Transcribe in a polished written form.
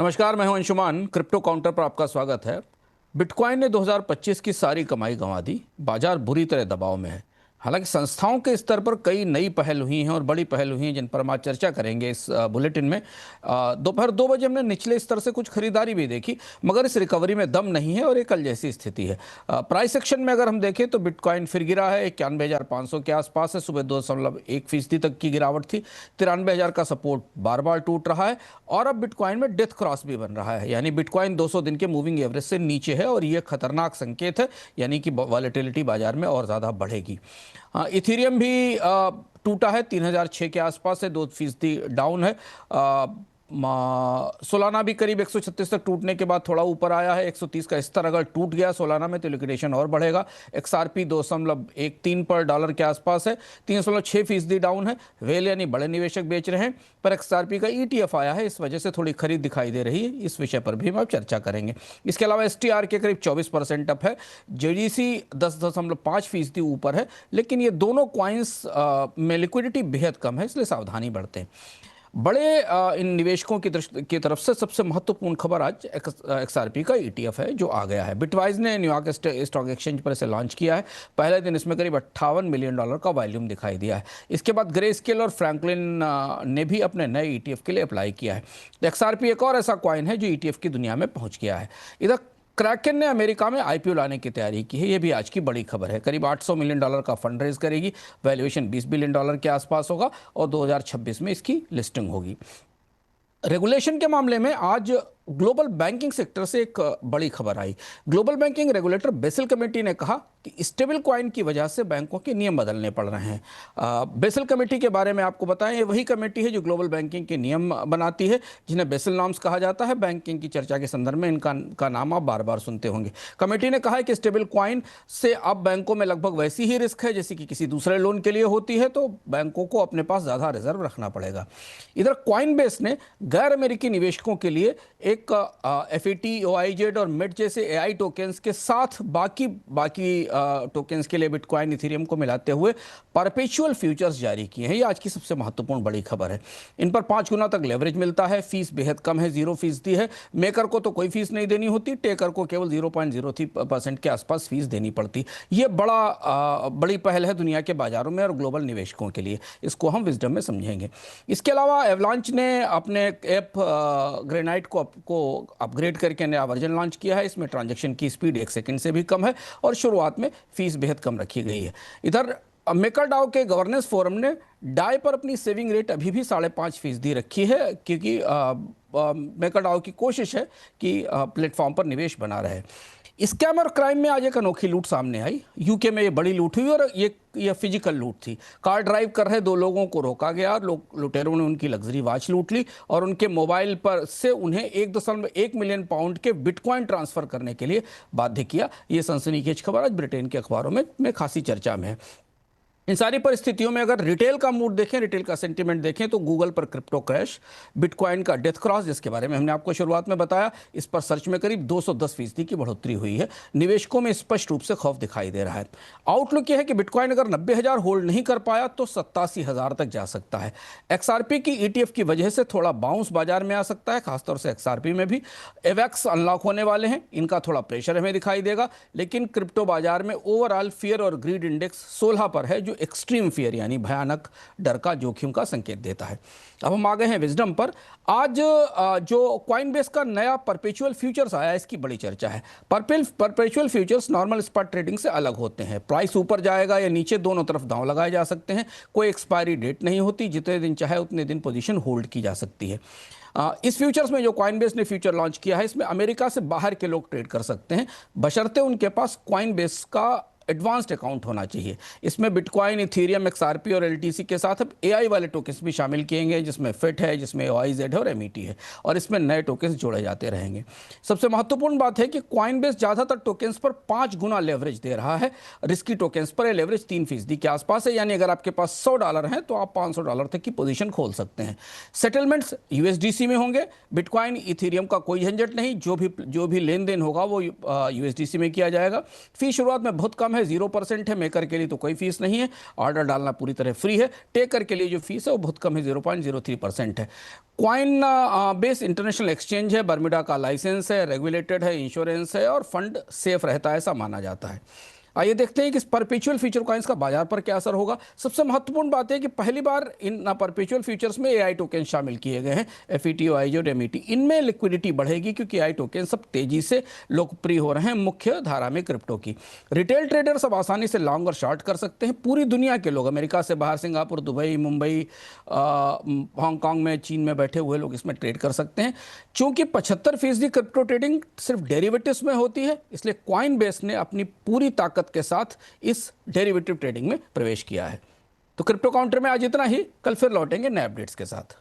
नमस्कार, मैं हूं अंशुमान। क्रिप्टो काउंटर पर आपका स्वागत है। बिटकॉइन ने 2025 की सारी कमाई गंवा दी। बाजार बुरी तरह दबाव में है। हालांकि संस्थाओं के स्तर पर कई नई पहल हुई हैं और बड़ी पहल हुई हैं जिन पर हम आज चर्चा करेंगे इस बुलेटिन में। दोपहर 2 बजे हमने निचले स्तर से कुछ खरीदारी भी देखी, मगर इस रिकवरी में दम नहीं है और एक कल जैसी स्थिति है। प्राइस सेक्शन में अगर हम देखें तो बिटकॉइन फिर गिरा है, 91,500 के आसपास है। सुबह 2.1% तक की गिरावट थी। 93,000 का सपोर्ट बार बार टूट रहा है और अब बिटकॉइन में डेथ क्रॉस भी बन रहा है, यानी बिटकॉइन 200 दिन के मूविंग एवरेज से नीचे है और यह खतरनाक संकेत है, यानी कि वॉलेटिलिटी बाजार में और ज़्यादा बढ़ेगी। इथेरियम भी टूटा है, 3,006 के आसपास है, 2% डाउन है। सोलाना भी करीब 136 तक टूटने के बाद थोड़ा ऊपर आया है। 130 का स्तर अगर टूट गया सोलाना में तो लिक्विडेशन और बढ़ेगा। XRP 2.13 पर डॉलर के आसपास है, 3.6% डाउन है। वेल यानी बड़े निवेशक बेच रहे हैं, पर XRP का ETF आया है, इस वजह से थोड़ी खरीद दिखाई दे रही है। इस विषय पर भी हम अब चर्चा करेंगे। इसके अलावा STR के करीब 24% अप है। JDC 10.5% ऊपर है, लेकिन ये दोनों कॉइन्स में लिक्विडिटी बेहद कम है, इसलिए सावधानी बरतें। बड़े इन निवेशकों की तरफ से सबसे महत्वपूर्ण खबर आज XRP का ETF है जो आ गया है। बिटवाइज ने न्यूयॉर्क स्टॉक एक्सचेंज पर इसे लॉन्च किया है। पहले दिन इसमें करीब $58 मिलियन का वॉल्यूम दिखाई दिया है। इसके बाद ग्रे स्केल और फ्रैंकलिन ने भी अपने नए ETF के लिए अप्लाई किया है। तो XRP एक और ऐसा कॉइन है जो ETF की दुनिया में पहुंच गया है। इधर क्रैकन ने अमेरिका में IPO लाने की तैयारी की है, यह भी आज की बड़ी खबर है। करीब $800 मिलियन का फंड रेज करेगी। वैल्यूएशन $20 बिलियन के आसपास होगा और 2026 में इसकी लिस्टिंग होगी। रेगुलेशन के मामले में आज ग्लोबल बैंकिंग सेक्टर से एक बड़ी खबर आई। Global banking regulator Basel committee ने कहा कि स्टेबल कॉइन की वजह से बैंकों के नियम बदलने पड़ रहे हैं। बेसल कमेटी के बारे में आपको बताएं, ये वही कमेटी है जो ग्लोबल बैंकिंग के नियम बनाती है, जिन्हें बेसल नॉर्म्स कहा जाता है। बैंकिंग की चर्चा के संदर्भ में इनका नाम आप बार बार सुनते होंगे। कमेटी ने कहा है कि स्टेबल कॉइन से अब बैंकों में लगभग वैसी ही रिस्क है जैसी कि किसी दूसरे लोन के लिए होती है, तो बैंकों को अपने पास ज़्यादा रिजर्व रखना पड़ेगा। इधर कॉइनबेस ने गैर अमेरिकी निवेशकों के लिए एक FAT, OIZ और MED जैसे AI टोकन्स के साथ बाकी टोकन्स के लिए बिटकॉइन इथेरियम को मिलाते हुए परपेचुअल फ्यूचर्स जारी किए हैं। ये आज की सबसे महत्वपूर्ण बड़ी खबर है। इन पर 5 गुना तक लेवरेज मिलता है। फीस बेहद कम है, 0% है। मेकर को तो कोई फीस नहीं देनी होती, टेकर को केवल 0.03% के आसपास फीस देनी पड़ती। ये बड़ी पहल है दुनिया के बाजारों में और ग्लोबल निवेशकों के लिए। इसको हम विजडम में समझेंगे। इसके अलावा एवलांच ने अपने ऐप ग्रेनाइट को अपग्रेड करके नया वर्जन लॉन्च किया है। इसमें ट्रांजैक्शन की स्पीड 1 सेकंड से भी कम है और शुरुआत में फीस बेहद कम रखी गई है। इधर मेकरडाओ के गवर्नेंस फोरम ने डाई पर अपनी सेविंग रेट अभी भी 5.5% रखी है, क्योंकि मेकरडाओ की कोशिश है कि प्लेटफॉर्म पर निवेश बना रहे। स्कैम और क्राइम में आज एक अनोखी लूट सामने आई। यूके में ये बड़ी लूट हुई और ये फिजिकल लूट थी। कार ड्राइव कर रहे 2 लोगों को रोका गया और लुटेरों ने उनकी लग्जरी वॉच लूट ली और उनके मोबाइल पर से उन्हें 1.1 मिलियन पाउंड के बिटकॉइन ट्रांसफर करने के लिए बाध्य किया। ये सनसनीखेज खबर आज ब्रिटेन के अखबारों में खासी चर्चा में है। इन सारी परिस्थितियों में अगर रिटेल का मूड देखें, रिटेल का सेंटीमेंट देखें, तो गूगल पर क्रिप्टो क्रैश, बिटकॉइन का डेथ क्रॉस, जिसके बारे में हमने आपको शुरुआत में बताया, इस पर सर्च में करीब 210% की बढ़ोतरी हुई है। निवेशकों में स्पष्ट रूप से खौफ दिखाई दे रहा है। आउटलुक यह है कि बिटकॉइन अगर 90,000 होल्ड नहीं कर पाया तो 87,000 तक जा सकता है। XRP की ETF की वजह से थोड़ा बाउंस बाजार में आ सकता है, खासतौर से XRP में भी। एवेक्स अनलॉक होने वाले हैं, इनका थोड़ा प्रेशर हमें दिखाई देगा, लेकिन क्रिप्टो बाजार में ओवरऑल फियर और ग्रीड इंडेक्स 16 पर है, जो एक्सट्रीम फियर यानी भयानक डर का, जोखिम का संकेत देता है। अब हम आ गए हैं विजडम पर। आज जो कॉइनबेस का नया परपेचुअल फ्यूचर्स आया, इसकी बड़ी चर्चा है। Perpetual futures normal spot trading से अलग होते हैं। प्राइस ऊपर जाएगा या नीचे, दोनों तरफ दांव लगाए जा सकते हैं। कोई एक्सपायरी डेट नहीं होती, जितने दिन चाहे उतने दिन पोजीशन होल्ड की जा सकती है। इस फ्यूचर्स में जो कॉइनबेस ने फ्यूचर लॉन्च किया है, इसमें अमेरिका से बाहर के लोग ट्रेड कर सकते हैं, बशर्ते उनके पास कॉइनबेस का एडवांस्ड अकाउंट होना चाहिए। इसमें बिटकॉइन, इथेरियम, XRP और LTC के साथ अब AI वाले टोकन्स भी शामिल किए गए, जिसमें FIT है, जिसमें OIZ है और MET है, और इसमें नए टोकन्स जोड़े जाते रहेंगे। सबसे महत्वपूर्ण बात है कि कॉइनबेस ज़्यादातर टोकन्स पर 5 गुना लेवरेज दे रहा है। रिस्की टोकन्स पर लेवरेज 3% के आसपास है, यानी अगर आपके पास $100 हैं तो आप $500 तक की पोजीशन खोल सकते हैं। सेटलमेंट्स USDC में होंगे। बिटकॉइन, इथेरियम का कोई झंझट नहीं, जो भी लेन देन होगा वो USDC में किया जाएगा। फी शुरुआत में बहुत कम है, है 0% है, मेकर के लिए तो कोई फीस नहीं है, ऑर्डर डालना पूरी तरह फ्री है, टेकर के लिए जो फीस है वो बहुत कम है, 0.03% है। क्वाइन बेस इंटरनेशनल एक्सचेंज है, बर्मुडा का लाइसेंस है, रेगुलेटेड है, इंश्योरेंस है और फंड सेफ रहता है ऐसा माना जाता है। आइए देखते हैं कि इस परपेचुअल फ्यूचर कॉइन्स का बाजार पर क्या असर होगा। सबसे महत्वपूर्ण बात है कि पहली बार इन परपेचुअल फ्यूचर्स में एआई टोकन शामिल किए गए हैं, एफईटी, आईजी और एमईटी। इनमें लिक्विडिटी बढ़ेगी क्योंकि एआई टोकन सब तेजी से लोकप्रिय हो रहे हैं मुख्य धारा में क्रिप्टो की। रिटेल ट्रेडर्स अब आसानी से लॉन्ग और शॉर्ट कर सकते हैं। पूरी दुनिया के लोग, अमेरिका से बाहर, सिंगापुर, दुबई, मुंबई, हांगकांग में, चीन में बैठे हुए लोग इसमें ट्रेड कर सकते हैं। चूंकि 75% क्रिप्टो ट्रेडिंग सिर्फ डेरिवेटिव्स में होती है, इसलिए कॉइन बेस ने अपनी पूरी ताकत के साथ इस डेरिवेटिव ट्रेडिंग में प्रवेश किया है। तो क्रिप्टो काउंटर में आज इतना ही, कल फिर लौटेंगे नए अपडेट्स के साथ।